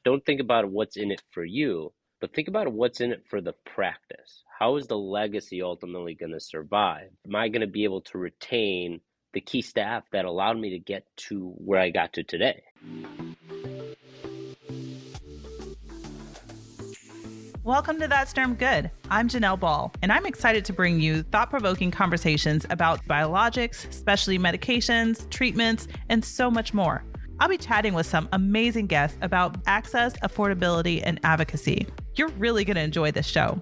Don't think about what's in it for you, but think about what's in it for the practice. How is the legacy ultimately going to survive? Am I going to be able to retain the key staff that allowed me to get to where I got to today? Welcome to That's Derm Good. I'm Janelle Ball, and I'm excited to bring you thought-provoking conversations about biologics, specialty medications, treatments, and so much more. I'll be chatting with some amazing guests about access, affordability, and advocacy. You're really going to enjoy this show.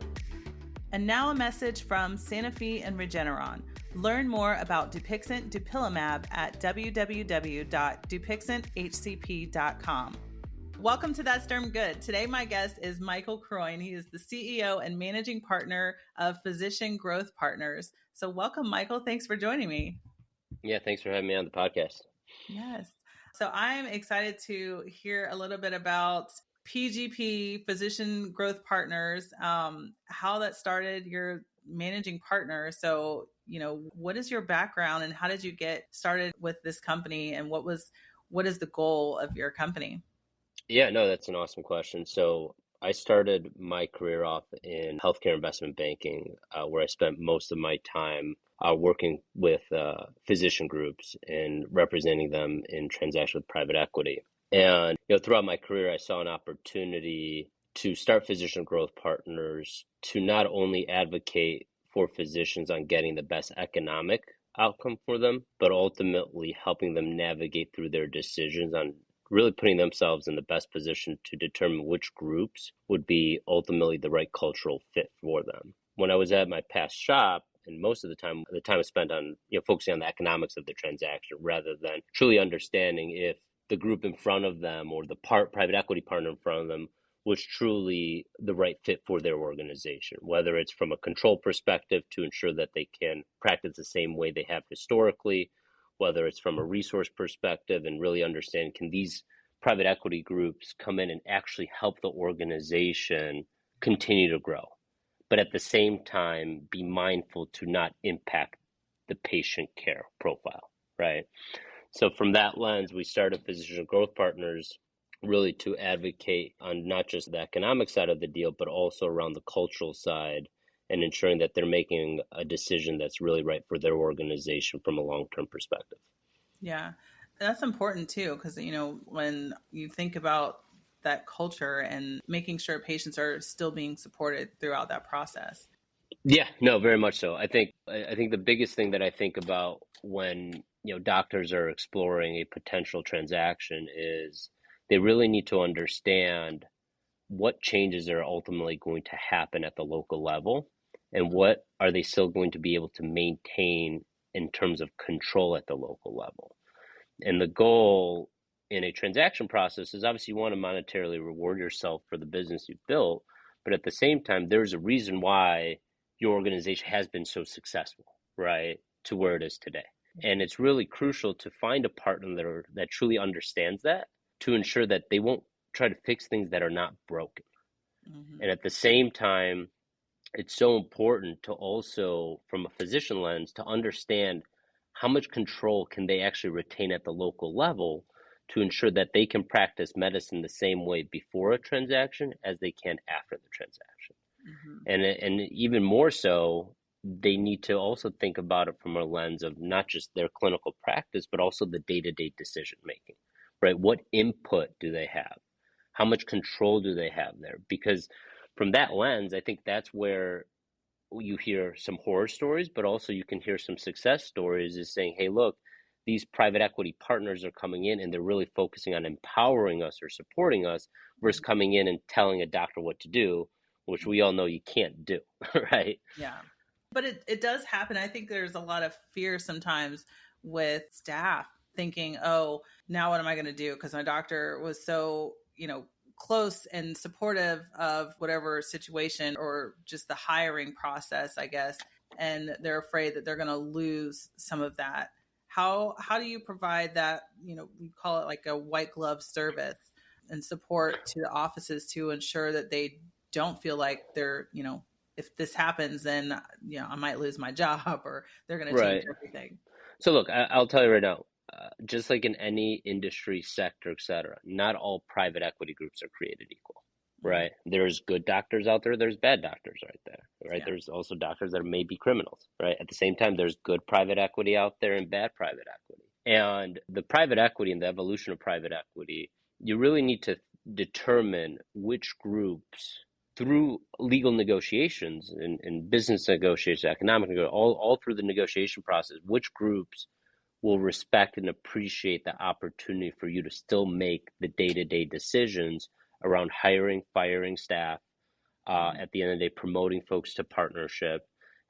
And now a message from Sanofi and Regeneron. Learn more about Dupixent dupilumab at www.dupixenthcp.com. Welcome to That's Derm Good. Today, my guest is Michael Kroin. He is the CEO and managing partner of Physician Growth Partners. So welcome, Michael. Thanks for joining me. Yeah, thanks for having me on the podcast. Yes. So I'm excited to hear a little bit about PGP, Physician Growth Partners, how that started. You're managing partner. So, what is your background and how did you get started with this company, and what is the goal of your company? Yeah, no, that's an awesome question. So I started my career off in healthcare investment banking, where I spent most of my time working with physician groups and representing them in transactions with private equity. And throughout my career, I saw an opportunity to start Physician Growth Partners to not only advocate for physicians on getting the best economic outcome for them, but ultimately helping them navigate through their decisions on really putting themselves in the best position to determine which groups would be ultimately the right cultural fit for them. When I was at my past shop, and most of the time was spent on focusing on the economics of the transaction rather than truly understanding if the group in front of them or the private equity partner in front of them was truly the right fit for their organization, whether it's from a control perspective to ensure that they can practice the same way they have historically, whether it's from a resource perspective and really understand, can these private equity groups come in and actually help the organization continue to grow, but at the same time be mindful to not impact the patient care profile, right? So from that lens, we started Physician Growth Partners really to advocate on not just the economic side of the deal, but also around the cultural side and ensuring that they're making a decision that's really right for their organization from a long-term perspective. Yeah, that's important too, because, when you think about that culture and making sure patients are still being supported throughout that process. Yeah, no, very much so. I think the biggest thing that I think about when, doctors are exploring a potential transaction is they really need to understand what changes are ultimately going to happen at the local level and what are they still going to be able to maintain in terms of control at the local level. And the goal in a transaction process is obviously you want to monetarily reward yourself for the business you've built, but at the same time, there's a reason why your organization has been so successful, right, to where it is today. And it's really crucial to find a partner that truly understands that, to ensure that they won't try to fix things that are not broken. Mm-hmm. And at the same time, it's so important to also, from a physician lens, to understand how much control can they actually retain at the local level to ensure that they can practice medicine the same way before a transaction as they can after the transaction. Mm-hmm. And even more so, they need to also think about it from a lens of not just their clinical practice, but also the day-to-day decision making, right? What input do they have? How much control do they have there? Because from that lens, I think that's where you hear some horror stories, but also you can hear some success stories is saying, hey, look, these private equity partners are coming in and they're really focusing on empowering us or supporting us versus coming in and telling a doctor what to do, which we all know you can't do, right? Yeah. But it does happen. I think there's a lot of fear sometimes with staff thinking, oh, now what am I going to do? Because my doctor was so, close and supportive of whatever situation or just the hiring process, I guess. And they're afraid that they're going to lose some of that. How do you provide that, we call it like a white glove service and support to the offices to ensure that they don't feel like they're, if this happens, then I might lose my job or they're going to change Right. everything. So look, I'll tell you right now, just like in any industry sector, et cetera, not all private equity groups are created equal, Mm-hmm. right? There's good doctors out there, there's bad doctors right there, right? Yeah. There's also doctors that may be criminals, right? At the same time, there's good private equity out there and bad private equity. And the private equity and the evolution of private equity, you really need to determine which groups through legal negotiations and business negotiations, economic negotiations, all through the negotiation process, which groups will respect and appreciate the opportunity for you to still make the day-to-day decisions around hiring, firing staff, Mm-hmm. at the end of the day, promoting folks to partnership,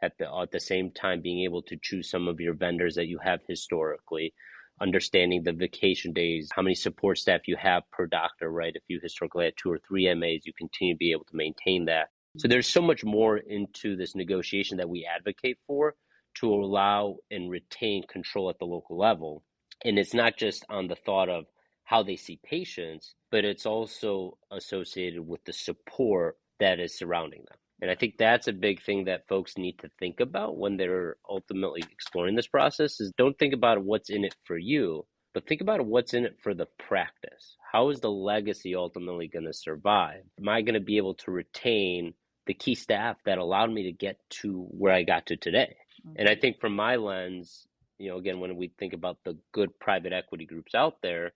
at the same time being able to choose some of your vendors that you have historically, understanding the vacation days, how many support staff you have per doctor, right? If you historically had 2 or 3 MAs, you continue to be able to maintain that. So there's so much more into this negotiation that we advocate for to allow and retain control at the local level. And it's not just on the thought of how they see patients, but it's also associated with the support that is surrounding them. And I think that's a big thing that folks need to think about when they're ultimately exploring this process is don't think about what's in it for you, but think about what's in it for the practice. How is the legacy ultimately going to survive? Am I going to be able to retain the key staff that allowed me to get to where I got to today? And I Mm-hmm. think from my lens, again, when we think about the good private equity groups out there,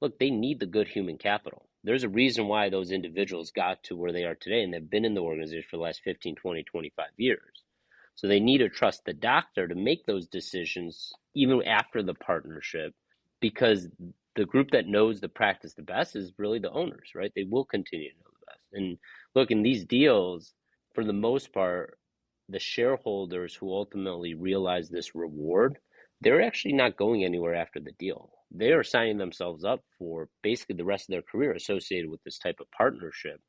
look, they need the good human capital. There's a reason why those individuals got to where they are today, and they've been in the organization for the last 15, 20, 25 years. So they need to trust the doctor to make those decisions even after the partnership, because the group that knows the practice the best is really the owners, right? They will continue to know the best. And look, in these deals, for the most part, the shareholders who ultimately realize this reward, they're actually not going anywhere after the deal. They are signing themselves up for basically the rest of their career associated with this type of partnership,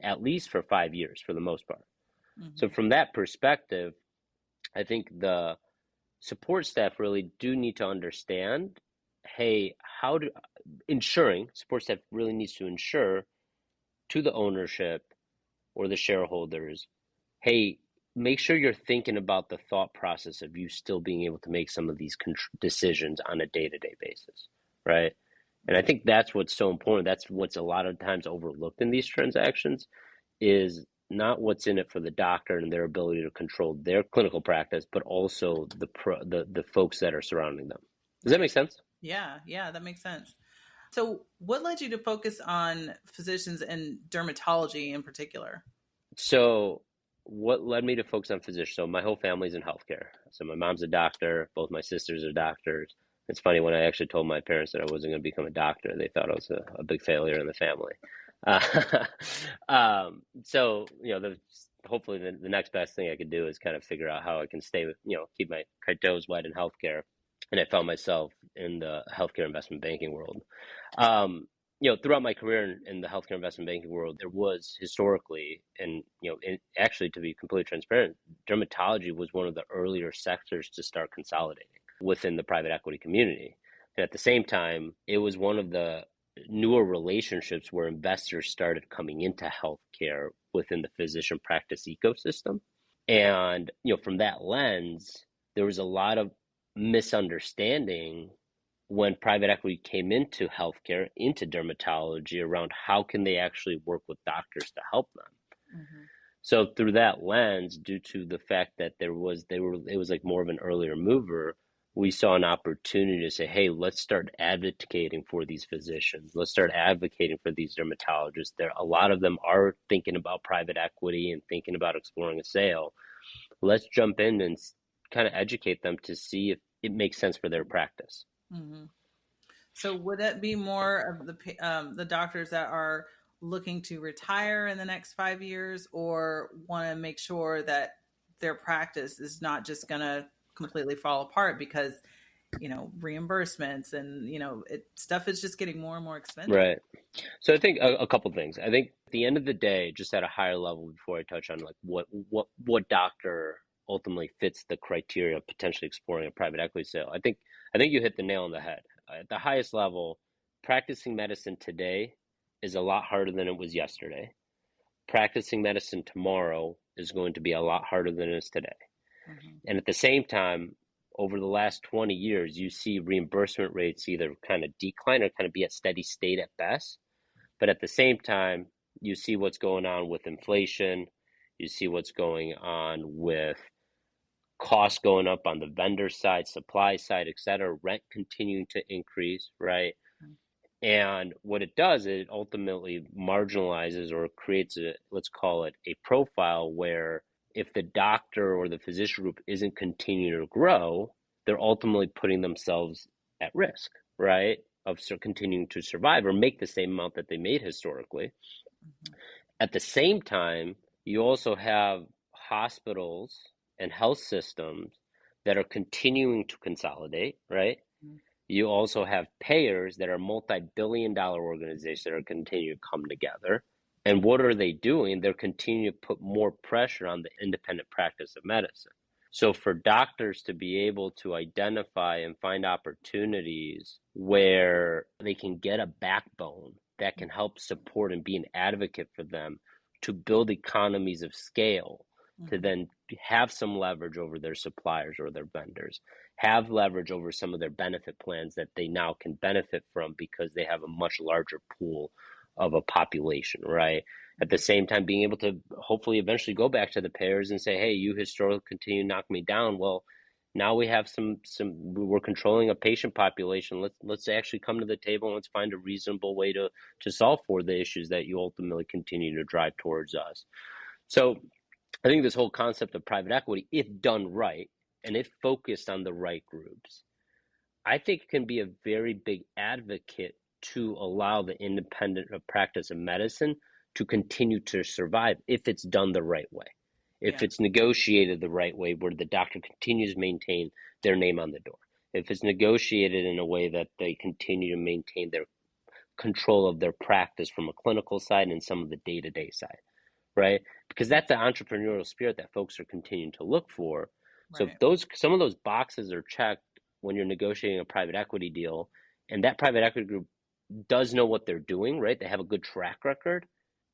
at least for 5 years for the most part. Mm-hmm. So, from that perspective, I think the support staff really do need to understand, hey, ensuring support staff really needs to ensure to the ownership or the shareholders, hey, make sure you're thinking about the thought process of you still being able to make some of these decisions on a day-to-day basis, right? And I think that's what's so important. That's what's a lot of times overlooked in these transactions is not what's in it for the doctor and their ability to control their clinical practice, but also the folks that are surrounding them. Does that Right. make sense? Yeah. Yeah. That makes sense. So, what led you to focus on physicians and dermatology in particular? So what led me to focus on physicians? So my whole family's in healthcare. So my mom's a doctor. Both my sisters are doctors. It's funny when I actually told my parents that I wasn't going to become a doctor, they thought I was a big failure in the family. Uh, so hopefully the next best thing I could do is kind of figure out how I can stay with, keep my toes wet in healthcare. And I found myself in the healthcare investment banking world. Um, throughout my career in the healthcare investment banking world, there was historically, and actually to be completely transparent, dermatology was one of the earlier sectors to start consolidating within the private equity community. And at the same time, it was one of the newer relationships where investors started coming into healthcare within the physician practice ecosystem. And from that lens, there was a lot of misunderstanding when private equity came into healthcare, into dermatology, around how can they actually work with doctors to help them. Mm-hmm. So through that lens, due to the fact that it was like more of an earlier mover, we saw an opportunity to say, hey, let's start advocating for these physicians. Let's start advocating for these dermatologists. A lot of them are thinking about private equity and thinking about exploring a sale. Let's jump in and kind of educate them to see if it makes sense for their practice. Mm-hmm. So, would that be more of the doctors that are looking to retire in the next 5 years, or want to make sure that their practice is not just going to completely fall apart because reimbursements and stuff is just getting more and more expensive? Right. So I think a couple things. I think at the end of the day, just at a higher level, before I touch on like what doctor ultimately fits the criteria of potentially exploring a private equity sale, I think you hit the nail on the head. At the highest level, practicing medicine today is a lot harder than it was yesterday. Practicing medicine tomorrow is going to be a lot harder than it is today. Mm-hmm. And at the same time, over the last 20 years, you see reimbursement rates either kind of decline or kind of be at steady state at best. But at the same time, you see what's going on with inflation. You see what's going on with costs going up on the vendor side, supply side, et cetera, rent continuing to increase, right? And what it does, it ultimately marginalizes or creates a, let's call it a profile where if the doctor or the physician group isn't continuing to grow, they're ultimately putting themselves at risk, right? Of continuing to survive or make the same amount that they made historically. At the same time, you also have hospitals and health systems that are continuing to consolidate, right? You also have payers that are multi-billion-dollar organizations that are continuing to come together. And what are they doing? They're continuing to put more pressure on the independent practice of medicine. So for doctors to be able to identify and find opportunities where they can get a backbone that can help support and be an advocate for them to build economies of scale, to then have some leverage over their suppliers or their vendors, have leverage over some of their benefit plans that they now can benefit from because they have a much larger pool of a population, right? At the same time, being able to hopefully eventually go back to the payers and say, hey, you historically continue to knock me down. Well, now we have we're controlling a patient population. Let's actually come to the table and let's find a reasonable way to solve for the issues that you ultimately continue to drive towards us. So I think this whole concept of private equity, if done right, and if focused on the right groups, I think it can be a very big advocate to allow the independent practice of medicine to continue to survive if it's done the right way, if it's negotiated the right way where the doctor continues to maintain their name on the door, if it's negotiated in a way that they continue to maintain their control of their practice from a clinical side and some of the day-to-day side, right? Because that's the entrepreneurial spirit that folks are continuing to look for. So if some of those boxes are checked when you're negotiating a private equity deal, and that private equity group does know what they're doing, right? They have a good track record.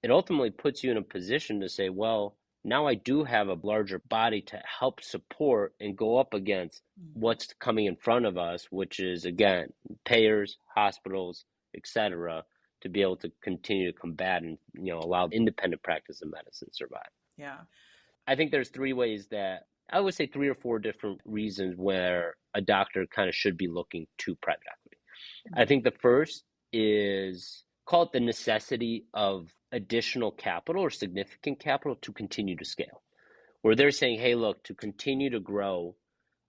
It ultimately puts you in a position to say, well, now I do have a larger body to help support and go up against what's coming in front of us, which is, again, payers, hospitals, et cetera, to be able to continue to combat and allow independent practice of medicine survive. Yeah. I think there's three ways that I would say 3 or 4 different reasons where a doctor kind of should be looking to private equity. I think the first is call it the necessity of additional capital or significant capital to continue to scale, where they're saying, hey, look, to continue to grow,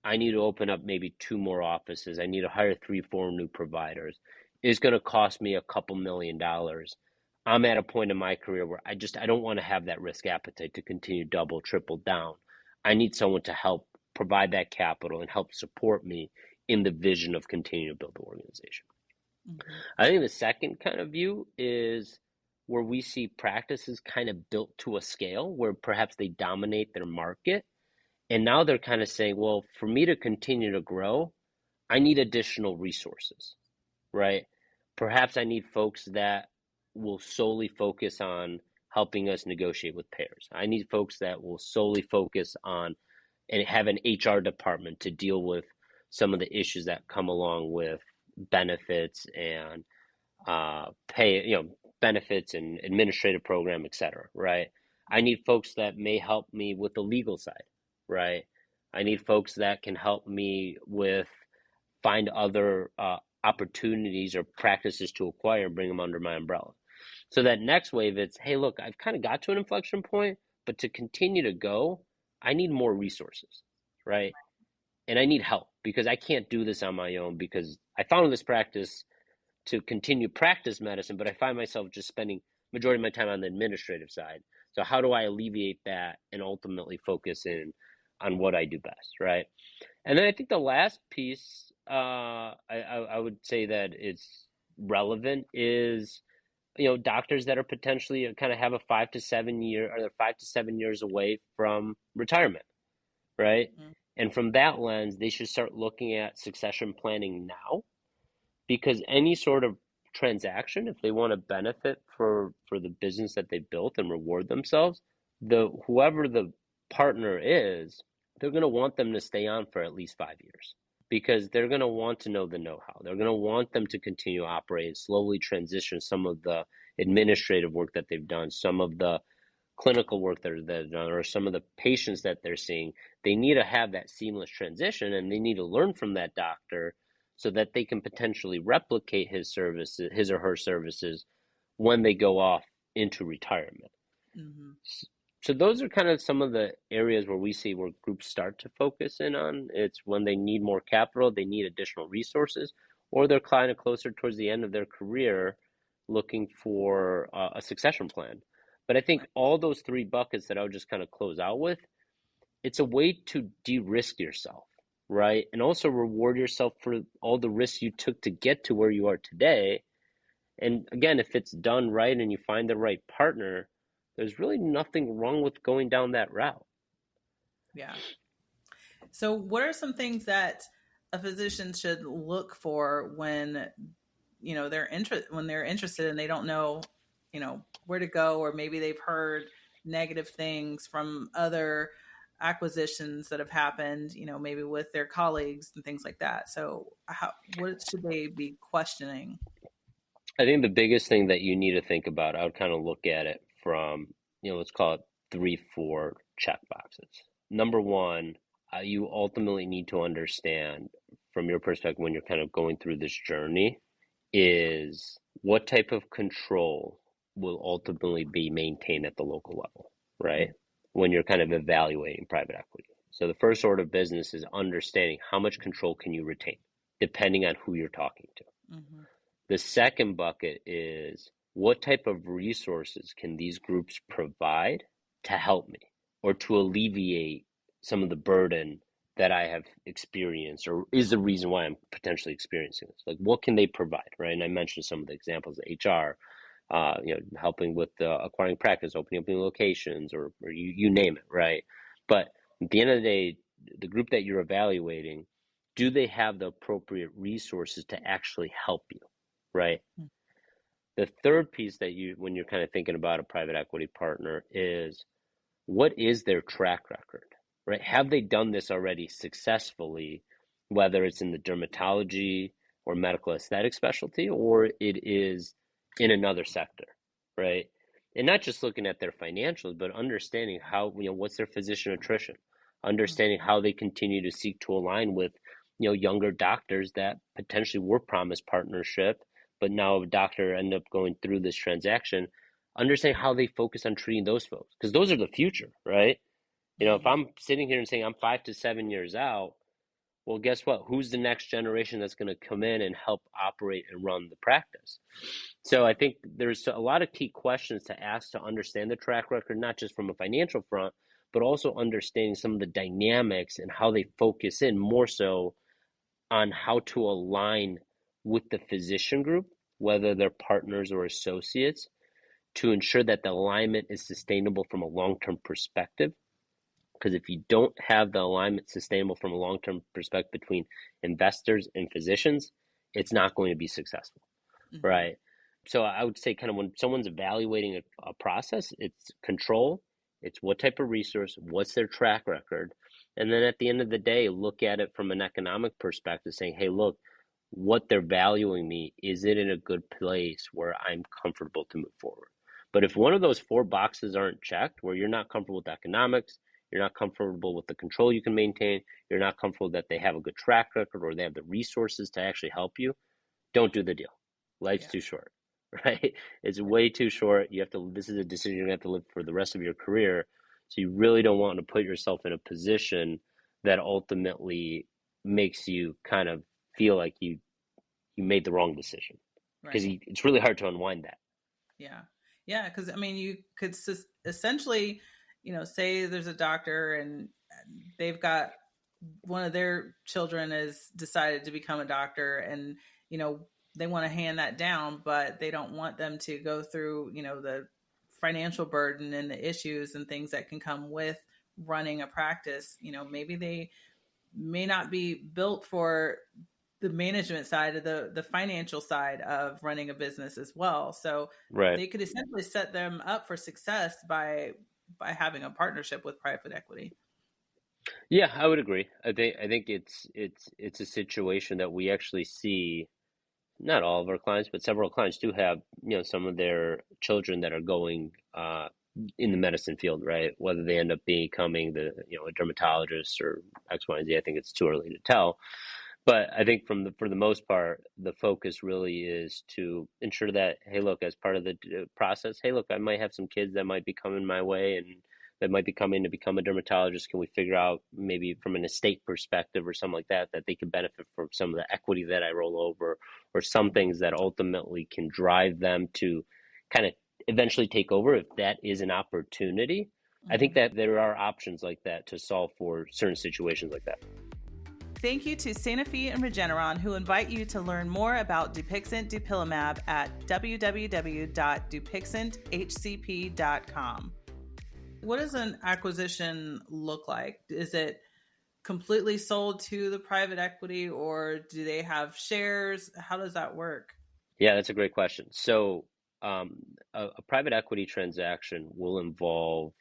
I need to open up maybe 2 more offices. I need to hire 3, 4 new providers. It's going to cost me a couple $1,000,000. I'm at a point in my career where I don't want to have that risk appetite to continue double, triple down. I need someone to help provide that capital and help support me in the vision of continuing to build the organization. I think the second kind of view is where we see practices kind of built to a scale where perhaps they dominate their market. And now they're kind of saying, well, for me to continue to grow, I need additional resources, right? Perhaps I need folks that will solely focus on helping us negotiate with payers. I need folks that will solely focus on and have an HR department to deal with some of the issues that come along with benefits and benefits and administrative program, et cetera, right? I need folks that may help me with the legal side, right? I need folks that can help me with find other opportunities or practices to acquire and bring them under my umbrella. So that next wave, it's, hey, look, I've kind of got to an inflection point, but to continue to go, I need more resources, right? And I need help because I can't do this on my own because I founded this practice to continue practice medicine, but I find myself just spending majority of my time on the administrative side. So how do I alleviate that and ultimately focus in on what I do best, right? And then I think the last piece I would say that it's relevant is doctors that are potentially kind of have a 5 to 7 year or they're 5 to 7 years away from retirement, right? And from that lens, they should start looking at succession planning now, because any sort of transaction, if they want to benefit for the business that they built and reward themselves, whoever the partner is they're going to want them to stay on for at least 5 years because they're going to want to know the know-how. They're going to want them to continue to operate and slowly transition some of the administrative work that they've done, some of the clinical work that they've done, or some of the patients that they're seeing. They need to have that seamless transition, and they need to learn from that doctor so that they can potentially replicate his services, his or her services, when they go off into retirement. Mm-hmm. So those are kind of some of the areas where we see where groups start to focus in on. It's when they need more capital, they need additional resources, or they're kind of closer towards the end of their career looking for a succession plan. But I think Right. all those three buckets that I would just kind of close out with, it's a way to de-risk yourself, right? And also reward yourself for all the risks you took to get to where you are today. And again, if it's done right and you find the right partner, there's really nothing wrong with going down that route. Yeah. So, what are some things that a physician should look for when they're interested and they don't know, where to go, or maybe they've heard negative things from other acquisitions that have happened, maybe with their colleagues and things like that. So, what should they be questioning? I think the biggest thing that you need to think about, I would kind of look at it from, let's call it three, four check boxes. Number one, you ultimately need to understand from your perspective when you're kind of going through this journey is what type of control will ultimately be maintained at the local level, right? When you're kind of evaluating private equity. So the first order of business is understanding how much control can you retain, depending on who you're talking to. Mm-hmm. The second bucket is what type of resources can these groups provide to help me or to alleviate some of the burden that I have experienced or is the reason why I'm potentially experiencing this. Like, what can they provide, right? And I mentioned some of the examples, HR, helping with acquiring practice, opening up new locations, or you name it, right? But at the end of the day, the group that you're evaluating, do they have the appropriate resources to actually help you, right? The third piece that when you're kind of thinking about a private equity partner is what is their track record, right? Have they done this already successfully, whether it's in the dermatology or medical aesthetic specialty, or it is in another sector, right? And not just looking at their financials, but understanding how, what's their physician attrition, understanding how they continue to seek to align with, younger doctors that potentially were promised partnership, but now a doctor ended up going through this transaction, understand how they focus on treating those folks because those are the future, right? If Mm-hmm. I'm sitting here and saying I'm 5 to 7 years out, well, guess what? Who's the next generation that's going to come in and help operate and run the practice? So I think there's a lot of key questions to ask to understand the track record, not just from a financial front, but also understanding some of the dynamics and how they focus in more so on how to align with the physician group, whether they're partners or associates, to ensure that the alignment is sustainable from a long-term perspective. Because if you don't have the alignment sustainable from a long-term perspective between investors and physicians, it's not going to be successful, Mm-hmm. right? So I would say kind of when someone's evaluating a process, it's control, it's what type of resource, what's their track record, and then at the end of the day, look at it from an economic perspective, saying, hey, look, what they're valuing me, is it in a good place where I'm comfortable to move forward? But if one of those four boxes aren't checked, where you're not comfortable with economics, you're not comfortable with the control you can maintain, you're not comfortable that they have a good track record or they have the resources to actually help you, don't do the deal. Life's Yeah. too short, right? It's way too short. This is a decision you have to live for the rest of your career. So you really don't want to put yourself in a position that ultimately makes you kind of feel like you made the wrong decision because Right. it's really hard to unwind that. Yeah. Yeah. Because, I mean, you could essentially, say there's a doctor and they've got one of their children has decided to become a doctor, and, you know, they want to hand that down, but they don't want them to go through, the financial burden and the issues and things that can come with running a practice. Maybe they may not be built for the management side of the financial side of running a business as well. So Right. they could essentially set them up for success by having a partnership with private equity. Yeah, I would agree. I think it's a situation that we actually see. Not all of our clients, but several clients do have, some of their children that are going in the medicine field, right? Whether they end up becoming a dermatologist or X, Y, and Z, I think it's too early to tell. But I think for the most part, the focus really is to ensure that, hey, look, as part of the process, hey, look, I might have some kids that might be coming my way and that might be coming to become a dermatologist. Can we figure out maybe from an estate perspective or something like that, that they could benefit from some of the equity that I roll over, or some things that ultimately can drive them to kind of eventually take over if that is an opportunity. I think Mhm. that there are options like that to solve for certain situations like that. Thank you to Sanofi and Regeneron, who invite you to learn more about Dupixent Dupilumab at www.dupixenthcp.com. What does an acquisition look like? Is it completely sold to the private equity, or do they have shares? How does that work? Yeah, that's a great question. So, a private equity transaction will involve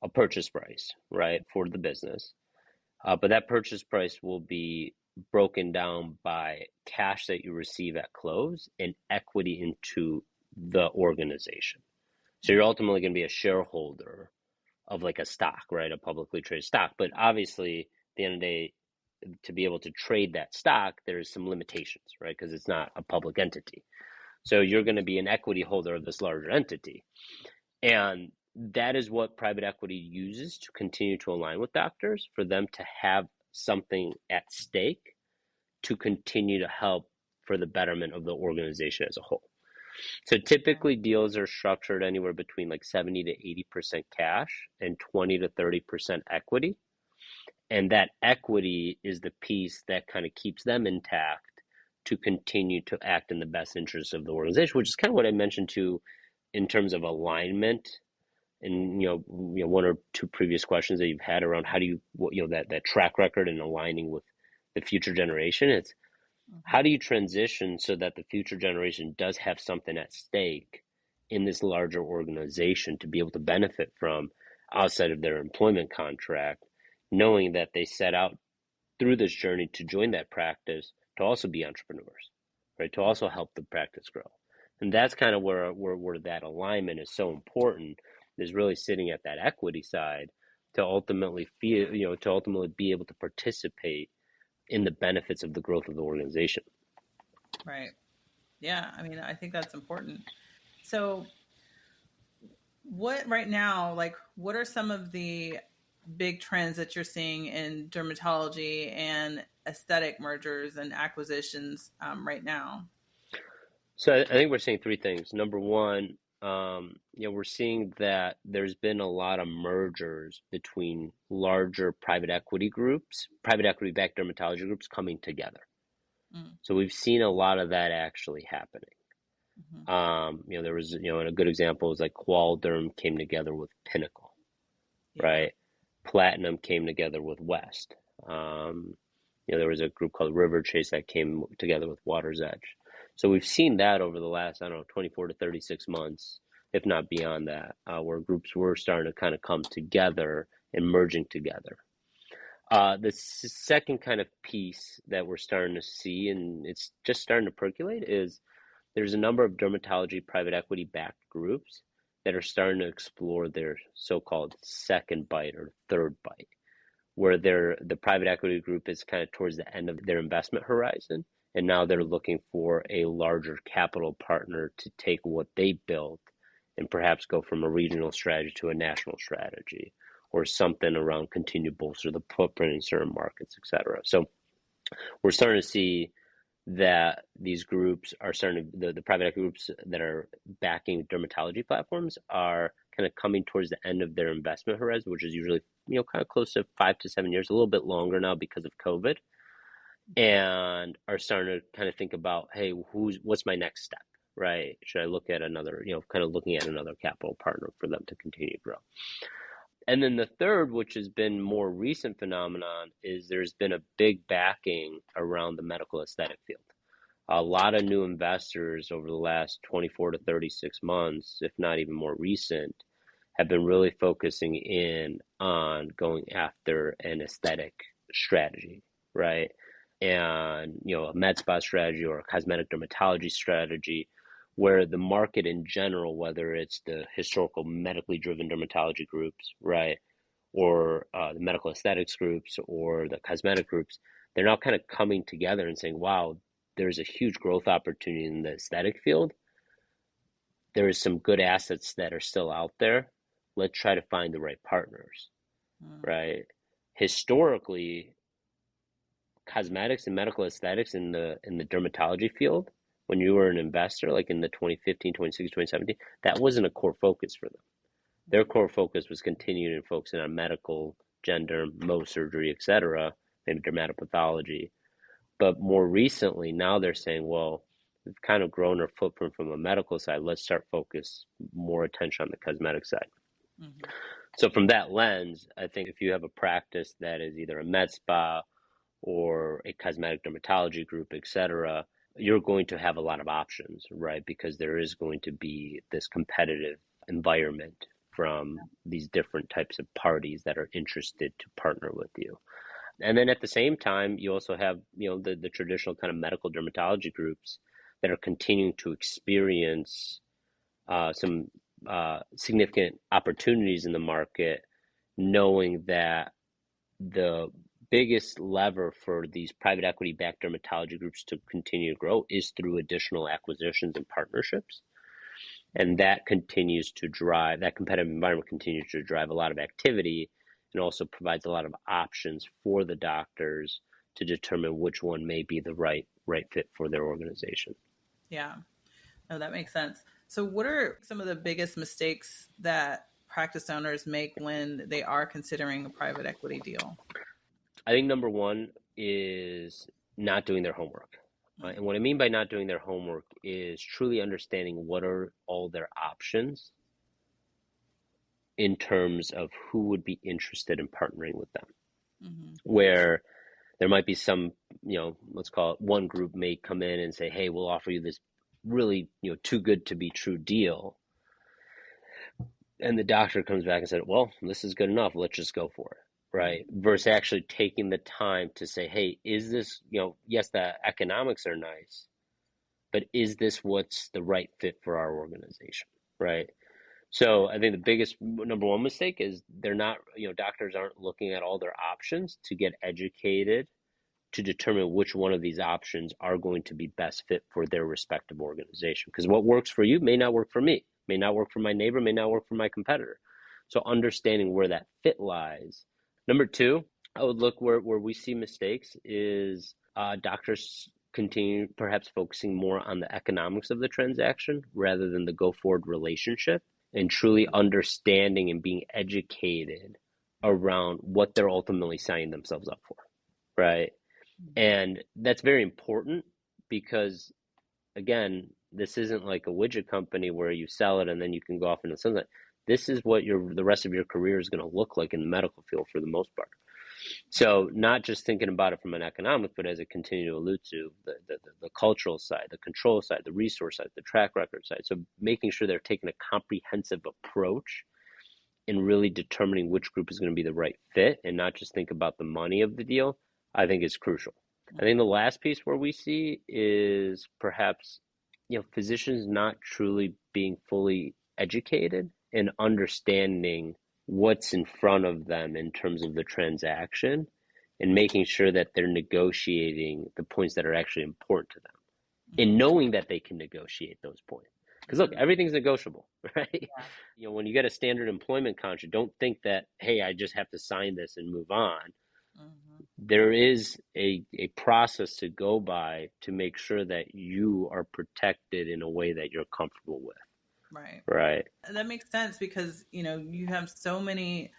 a purchase price, right, for the business. But that purchase price will be broken down by cash that you receive at close and equity into the organization. So you're Mm-hmm. ultimately going to be a shareholder of like a stock, right, a publicly traded stock. But obviously, at the end of the day, to be able to trade that stock, there's some limitations, right, because it's not a public entity. So you're going to be an equity holder of this larger entity. And that is what private equity uses to continue to align with doctors, for them to have something at stake to continue to help for the betterment of the organization as a whole. So Okay. typically deals are structured anywhere between like 70 to 80% cash and 20 to 30% equity. And that equity is the piece that kind of keeps them intact to continue to act in the best interest of the organization, which is kind of what I mentioned to in terms of alignment. And one or two previous questions that you've had around how do that track record and aligning with the future generation. It's Mm-hmm. how do you transition so that the future generation does have something at stake in this larger organization to be able to benefit from outside of their employment contract, knowing that they set out through this journey to join that practice to also be entrepreneurs, right? To also help the practice grow. And that's kind of where that alignment is so important, is really sitting at that equity side to ultimately feel, to ultimately be able to participate in the benefits of the growth of the organization. Right. Yeah. I mean, I think that's important. So, what right now, like, what are some of the big trends that you're seeing in dermatology and aesthetic mergers and acquisitions right now? So I think we're seeing three things. Number one, we're seeing that there's been a lot of mergers between larger private equity backed dermatology groups coming together. Mm-hmm. So we've seen a lot of that actually happening. Mm-hmm. There was, and a good example was like Qualderm came together with Pinnacle, Yeah. right? Platinum came together with West. Um, there was a group called River Chase that came together with Water's Edge. So we've seen that over the last, I don't know, 24 to 36 months, if not beyond that, where groups were starting to kind of come together and merging together. The second kind of piece that we're starting to see, and it's just starting to percolate, is there's a number of dermatology private equity backed groups that are starting to explore their so-called second bite or third bite, where the private equity group is kind of towards the end of their investment horizon, and now they're looking for a larger capital partner to take what they built and perhaps go from a regional strategy to a national strategy, or something around continue to bolster the footprint in certain markets, et cetera. So we're starting to see that these groups are starting to, the private equity groups that are backing dermatology platforms are kind of coming towards the end of their investment horizon, which is usually, kind of close to 5 to 7 years, a little bit longer now because of COVID, and are starting to kind of think about, hey, what's my next step, right? Should I look at another, kind of looking at another capital partner for them to continue to grow? And then the third, which has been more recent phenomenon, is there's been a big backing around the medical aesthetic field. A lot of new investors over the last 24 to 36 months, if not even more recent, have been really focusing in on going after an aesthetic strategy, right? And, a med spa strategy or a cosmetic dermatology strategy, where the market in general, whether it's the historical medically driven dermatology groups, right, or the medical aesthetics groups or the cosmetic groups, they're now kind of coming together and saying, wow, there's a huge growth opportunity in the aesthetic field. There is some good assets that are still out there. Let's try to find the right partners, right? Historically, cosmetics and medical aesthetics in the dermatology field, when you were an investor, like in the 2015, 2016, 2017, that wasn't a core focus for them. Their core focus was continuing and focusing on medical, gender, Mohs surgery, etc., maybe dermatopathology. But more recently, now they're saying, well, we've kind of grown our footprint from a medical side. Let's start focus more attention on the cosmetic side. Mm-hmm. So from that lens, I think if you have a practice that is either a med spa or a cosmetic dermatology group, etc., you're going to have a lot of options, right? Because there is going to be this competitive environment from these different types of parties that are interested to partner with you. And then at the same time, you also have, the traditional kind of medical dermatology groups that are continuing to experience some significant opportunities in the market, knowing that the biggest lever for these private equity backed dermatology groups to continue to grow is through additional acquisitions and partnerships. And that continues to drive, that competitive environment continues to drive a lot of activity, and also provides a lot of options for the doctors to determine which one may be the right fit for their organization. Yeah, no, that makes sense. So what are some of the biggest mistakes that practice owners make when they are considering a private equity deal? I think number one is not doing their homework. And what I mean by not doing their homework is truly understanding what are all their options in terms of who would be interested in partnering with them. Mm-hmm. Where there might be some, let's call it one group may come in and say, hey, we'll offer you this really, too good to be true deal. And the doctor comes back and said, well, this is good enough. Let's just go for it. Right. Versus actually taking the time to say, hey, is this, yes, the economics are nice, but is this what's the right fit for our organization? Right. So I think the biggest number one mistake is they're not, doctors aren't looking at all their options to get educated to determine which one of these options are going to be best fit for their respective organization. Because what works for you may not work for me, may not work for my neighbor, may not work for my competitor. So understanding where that fit lies. Number two, I would look where we see mistakes is doctors continue perhaps focusing more on the economics of the transaction rather than the go forward relationship, and truly understanding and being educated around what they're ultimately signing themselves up for, right? And that's very important because, again, this isn't like a widget company where you sell it and then you can go off into the sunset. This is what the rest of your career is going to look like in the medical field for the most part. So not just thinking about it from an economic, but as I continue to allude to, the cultural side, the control side, the resource side, the track record side. So making sure they're taking a comprehensive approach in really determining which group is going to be the right fit and not just think about the money of the deal, I think is crucial. I think the last piece where we see is perhaps, physicians not truly being fully educated and understanding what's in front of them in terms of the transaction and making sure that they're negotiating the points that are actually important to them and knowing that they can negotiate those points. Because look, everything's negotiable, right? Yeah. When you get a standard employment contract, don't think that, hey, I just have to sign this and move on. Mm-hmm. There is a process to go by to make sure that you are protected in a way that you're comfortable with. Right. Right. That makes sense because, you have so many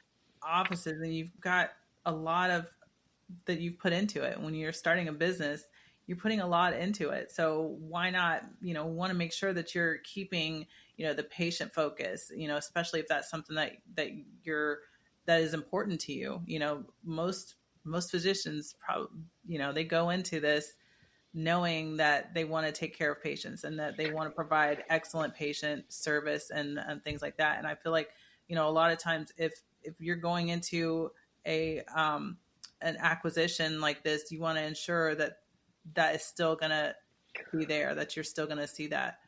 offices and you've got a lot of that you've put into it. When you're starting a business, you're putting a lot into it. So why not, want to make sure that you're keeping, the patient focus, especially if that's something that is important to you. Most physicians probably, they go into this knowing that they want to take care of patients and that they want to provide excellent patient service and things like that. And I feel like, a lot of times if you're going into a an acquisition like this, you want to ensure that that is still going to be there, that you're still going to see that.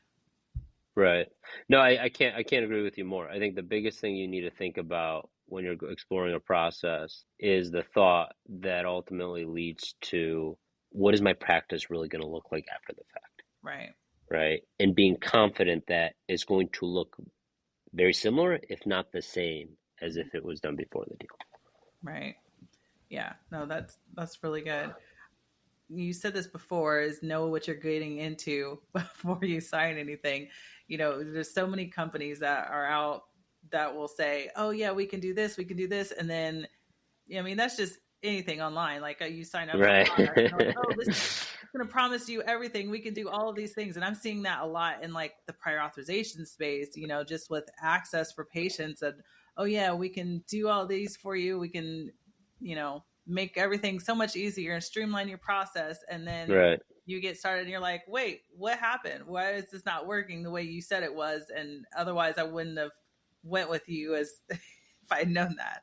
Right. No, I can't agree with you more. I think the biggest thing you need to think about when you're exploring a process is the thought that ultimately leads to what is my practice really going to look like after the fact, Right. right? And being confident that it's going to look very similar, if not the same, as if it was done before the deal. Right. Yeah. No, that's really good. You said this before, is know what you're getting into before you sign anything. There's so many companies that are out that will say, oh yeah, we can do this, we can do this, and then I mean, that's just anything online. Like you sign up for a Right. product and they're like, oh, this is going to promise you everything. We can do all of these things. And I'm seeing that a lot in like the prior authorization space, just with access for patients. And, oh, yeah, we can do all these for you. We can, make everything so much easier and streamline your process. And then Right. you get started and you're like, wait, what happened? Why is this not working the way you said it was? And otherwise I wouldn't have went with you as if I'd known that.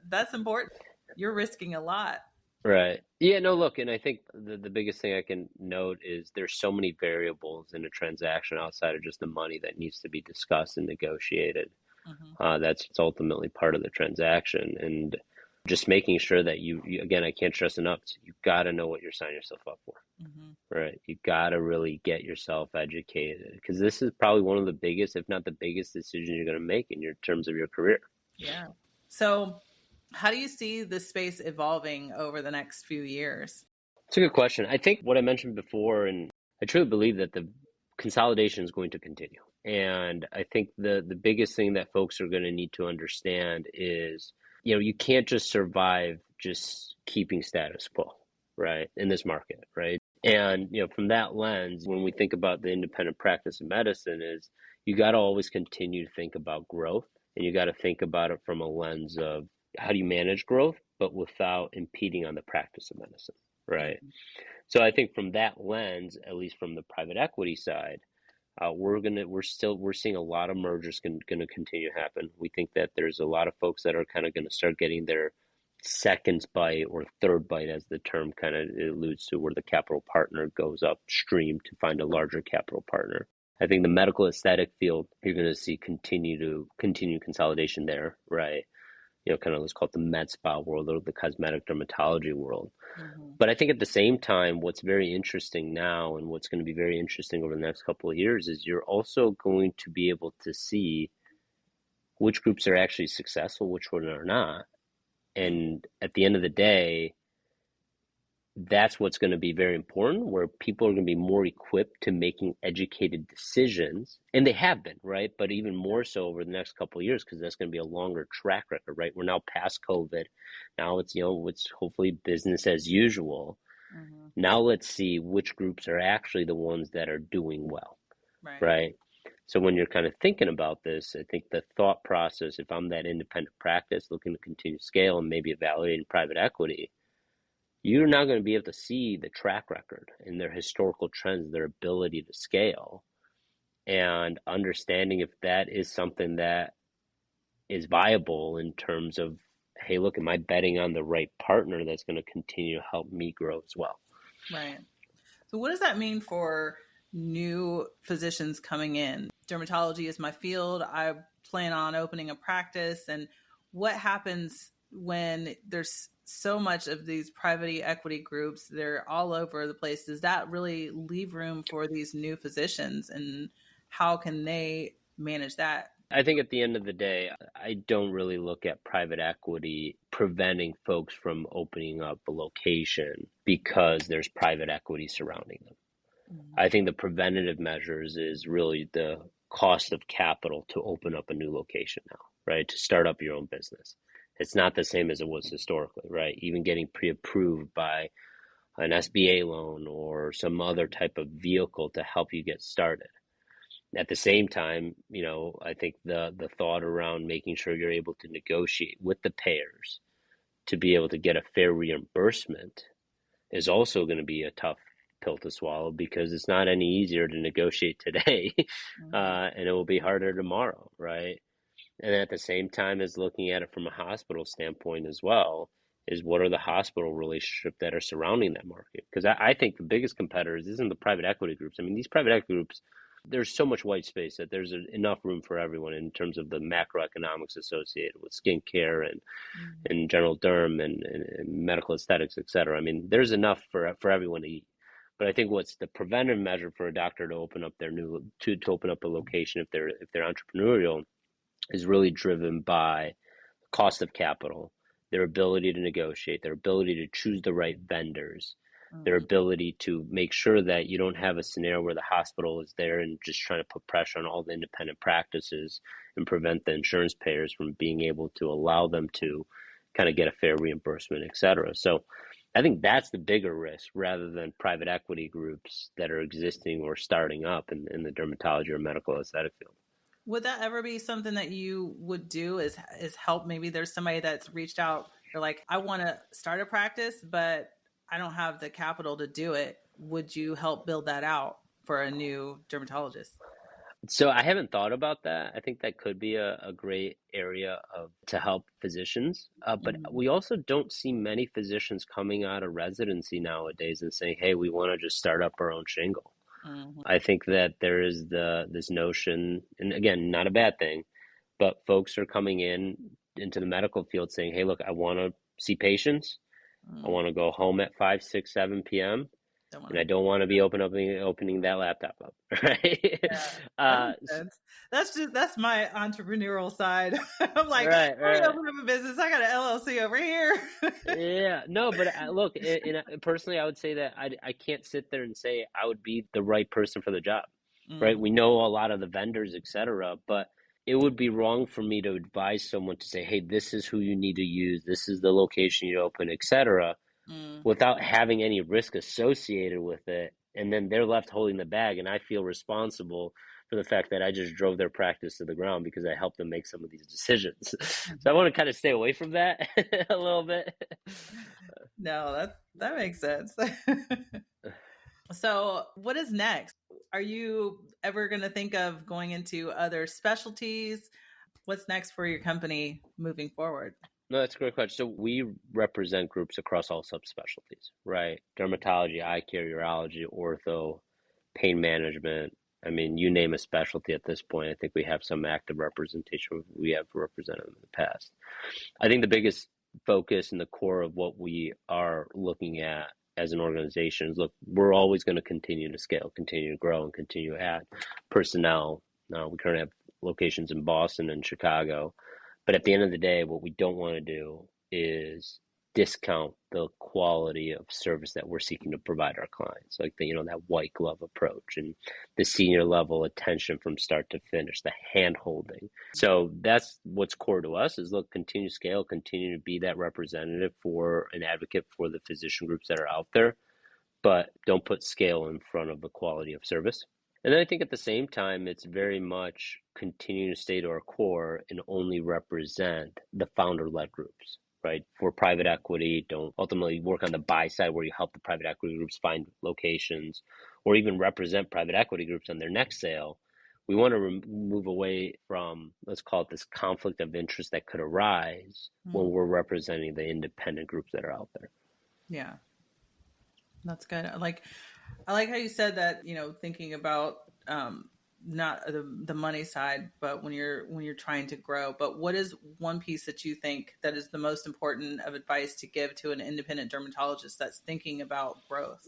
That's important. You're risking a lot. Right. Yeah, no, look, and I think the biggest thing I can note is there's so many variables in a transaction outside of just the money that needs to be discussed and negotiated. Mm-hmm. That's ultimately part of the transaction. And just making sure that again, I can't stress enough, you got to know what you're signing yourself up for, Mm-hmm. right? You got to really get yourself educated because this is probably one of the biggest, if not the biggest decision you're going to make in your terms of your career. Yeah. So, how do you see the space evolving over the next few years? It's a good question. I think what I mentioned before, and I truly believe that the consolidation is going to continue. And I think the biggest thing that folks are going to need to understand is, you can't just survive just keeping status quo, right, in this market, right? And, from that lens, when we think about the independent practice of medicine is you got to always continue to think about growth and you got to think about it from a lens of how do you manage growth, but without impeding on the practice of medicine. Right. So I think from that lens, at least from the private equity side, we're seeing a lot of mergers going to continue to happen. We think that there's a lot of folks that are kind of going to start getting their second bite or third bite, as the term kind of alludes to, where the capital partner goes upstream to find a larger capital partner. I think the medical aesthetic field, you're going to see continue consolidation there, right? Kind of let's call it the med spa world or the cosmetic dermatology world. Mm-hmm. But I think at the same time, what's very interesting now and what's going to be very interesting over the next couple of years is you're also going to be able to see which groups are actually successful, which ones are not. And at the end of the day, that's what's going to be very important, where people are going to be more equipped to making educated decisions. And they have been, right? But even more so over the next couple of years, because that's going to be a longer track record, right? We're now past COVID. Now it's hopefully business as usual. Mm-hmm. Now let's see which groups are actually the ones that are doing well, Right. right? So when you're kind of thinking about this, I think the thought process, if I'm that independent practice looking to continue scale and maybe evaluating private equity, you're not going to be able to see the track record and their historical trends, their ability to scale, and understanding if that is something that is viable in terms of, hey, look, am I betting on the right partner that's going to continue to help me grow as well? Right. So, what does that mean for new physicians coming in? Dermatology is my field. I plan on opening a practice. And what happens when there's so much of these private equity groups? They're all over the place. Does that really leave room for these new physicians? And how can they manage that? I think at the end of the day, I don't really look at private equity preventing folks from opening up a location because there's private equity surrounding them. Mm-hmm. I think the preventative measures is really the cost of capital to open up a new location now, right? To start up your own business. It's not the same as it was historically, right? Even getting pre-approved by an SBA loan or some other type of vehicle to help you get started. At the same time, I think the thought around making sure you're able to negotiate with the payers to be able to get a fair reimbursement is also going to be a tough pill to swallow because it's not any easier to negotiate today, Mm-hmm. and it will be harder tomorrow, right? And at the same time as looking at it from a hospital standpoint as well, is what are the hospital relationships that are surrounding that market? Because I think the biggest competitors isn't the private equity groups. I mean, these private equity groups, there's so much white space that there's enough room for everyone in terms of the macroeconomics associated with skincare Mm. and general derm and medical aesthetics, et cetera. I mean, there's enough for everyone to eat. But I think what's the preventive measure for a doctor to open up their to open up a location if they're entrepreneurial is really driven by cost of capital, their ability to negotiate, their ability to choose the right vendors, their Mm. ability to make sure that you don't have a scenario where the hospital is there and just trying to put pressure on all the independent practices and prevent the insurance payers from being able to allow them to kind of get a fair reimbursement, et cetera. So I think that's the bigger risk rather than private equity groups that are existing or starting up in the dermatology or medical aesthetic field. Would that ever be something that you would do? Is help? Maybe there's somebody that's reached out. They're like, I want to start a practice, but I don't have the capital to do it. Would you help build that out for a new dermatologist? So I haven't thought about that. I think that could be a great area of to help physicians. But Mm-hmm. we also don't see many physicians coming out of residency nowadays and saying, "Hey, we want to just start up our own shingle." Mm-hmm. I think that there is this notion, and again, not a bad thing, but folks are coming into the medical field saying, "Hey, look, I want to see patients. I Mm. want to go home at 5, 6, 7 p.m. Don't want and I to. don't want to be opening that laptop up, right?" Yeah, that uh, makes sense. That's my entrepreneurial side. I'm like, right, let me right. open up a business. I got an LLC over here. Yeah, no, but look, personally, I would say that I can't sit there and say I would be the right person for the job, right? Mm, We know a lot of the vendors, et cetera, but it would be wrong for me to advise someone to say, hey, this is who you need to use, this is the location you open, et cetera, mm. without having any risk associated with it. And then they're left holding the bag, and I feel responsible for the fact that I just drove their practice to the ground because I helped them make some of these decisions. So I want to kind of stay away from that a little bit. No, that makes sense. So, what is next? Are you ever going to think of going into other specialties? What's next for your company moving forward? No, that's a great question. So we represent groups across all subspecialties, right? Dermatology, eye care, urology, ortho, pain management. I mean, you name a specialty at this point. I think we have some active representation. We have represented them in the past. I think the biggest focus and the core of what we are looking at as an organization is look, we're always going to continue to scale, continue to grow, and continue to add personnel. Now, we currently have locations in Boston and Chicago. But at the end of the day, what we don't want to do is discount the quality of service that we're seeking to provide our clients, like that white glove approach and the senior level attention from start to finish, the hand holding. So that's what's core to us is look, continue to scale, continue to be that representative for an advocate for the physician groups that are out there, but don't put scale in front of the quality of service. And then I think at the same time, it's very much continuing to stay to our core and only represent the founder-led groups, right? For private equity, don't ultimately work on the buy side where you help the private equity groups find locations or even represent private equity groups on their next sale. We want to move away from, let's call it this conflict of interest that could arise when Mm, we're representing the independent groups that are out there. yeah, that's good. I like how you said that, thinking about not the money side, but when you're trying to grow. But what is one piece that you think that is the most important of advice to give to an independent dermatologist that's thinking about growth?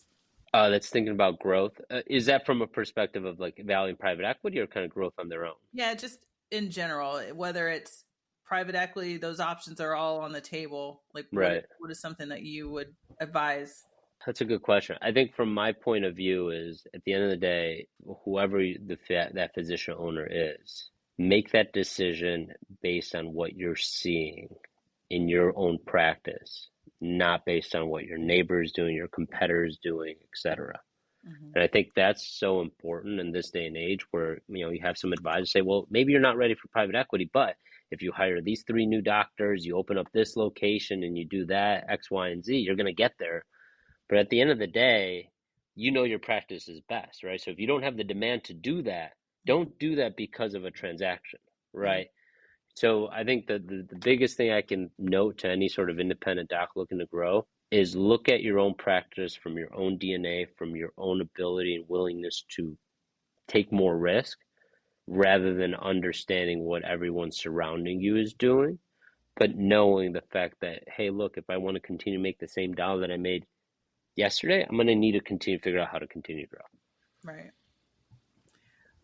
That's thinking about growth. Is that from a perspective of like valuing private equity or kind of growth on their own? Yeah, just in general, whether it's private equity, those options are all on the table. Like Right. what is something that you would advise? That's a good question. I think from my point of view is at the end of the day, whoever that physician owner is, make that decision based on what you're seeing in your own practice, not based on what your neighbor is doing, your competitor is doing, etc. Mm-hmm. And I think that's so important in this day and age where, you have some advisors say, well, maybe you're not ready for private equity, but if you hire these 3 new doctors, you open up this location and you do that, X, Y, and Z, you're going to get there. But at the end of the day, your practice is best, right? So if you don't have the demand to do that, Mm-hmm. don't do that because of a transaction, right? So I think that the biggest thing I can note to any sort of independent doc looking to grow is look at your own practice from your own DNA, from your own ability and willingness to take more risk rather than understanding what everyone surrounding you is doing, but knowing the fact that, hey, look, if I want to continue to make the same dollar that I made yesterday, I'm going to need to continue to figure out how to continue to grow. Right.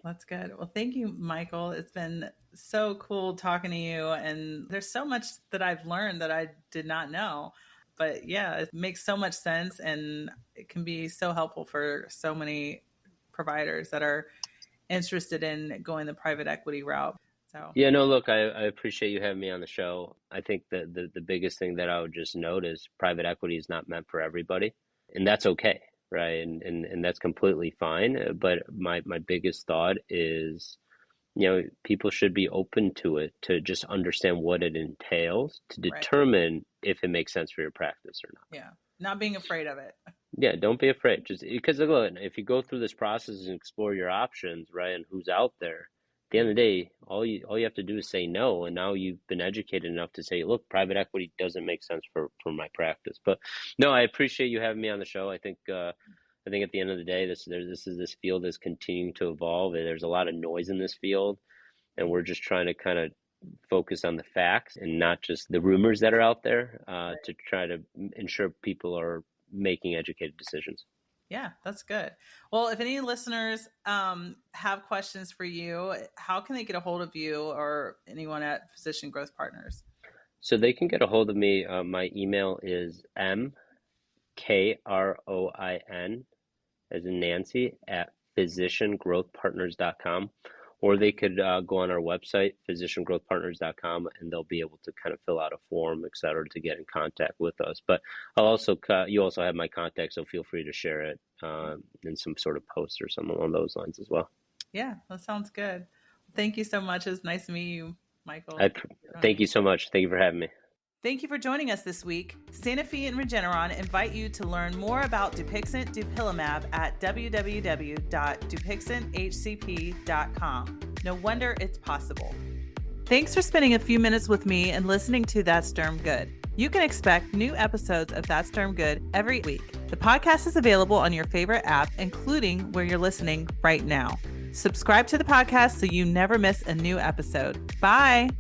That's good. Well, thank you, Michael. It's been so cool talking to you. And there's so much that I've learned that I did not know. But yeah, it makes so much sense and it can be so helpful for so many providers that are interested in going the private equity route. So, Yeah, no, look, I appreciate you having me on the show. I think that the biggest thing that I would just note is private equity is not meant for everybody, and that's okay, right? And that's completely fine. But my biggest thought is, people should be open to it, to just understand what it entails, to right. determine if it makes sense for your practice or not. Yeah. Not being afraid of it. Yeah, don't be afraid. Just because look, if you go through this process and explore your options, right, and who's out there, at the end of the day, all you have to do is say no, and now you've been educated enough to say, look, private equity doesn't make sense for my practice. But no, I appreciate you having me on the show. I think at the end of the day, this field is continuing to evolve, and there's a lot of noise in this field, and we're just trying to kind of focus on the facts and not just the rumors that are out there, to try to ensure people are making educated decisions. Yeah, that's good. Well, if any listeners have questions for you, how can they get a hold of you or anyone at Physician Growth Partners? So they can get a hold of me. My email is mkroin, as in Nancy, at physiciangrowthpartners.com. Or they could go on our website, physiciangrowthpartners.com, and they'll be able to kind of fill out a form, et cetera, to get in contact with us. But you also have my contact, so feel free to share it in some sort of post or something along those lines as well. Yeah, that sounds good. Thank you so much. It's nice to meet you, Michael. Thank you so much. Thank you for having me. Thank you for joining us this week. Sanofi and Regeneron invite you to learn more about Dupixent Dupilumab at www.dupixenthcp.com. No wonder it's possible. Thanks for spending a few minutes with me and listening to That's Derm Good. You can expect new episodes of That's Derm Good every week. The podcast is available on your favorite app, including where you're listening right now. Subscribe to the podcast so you never miss a new episode. Bye.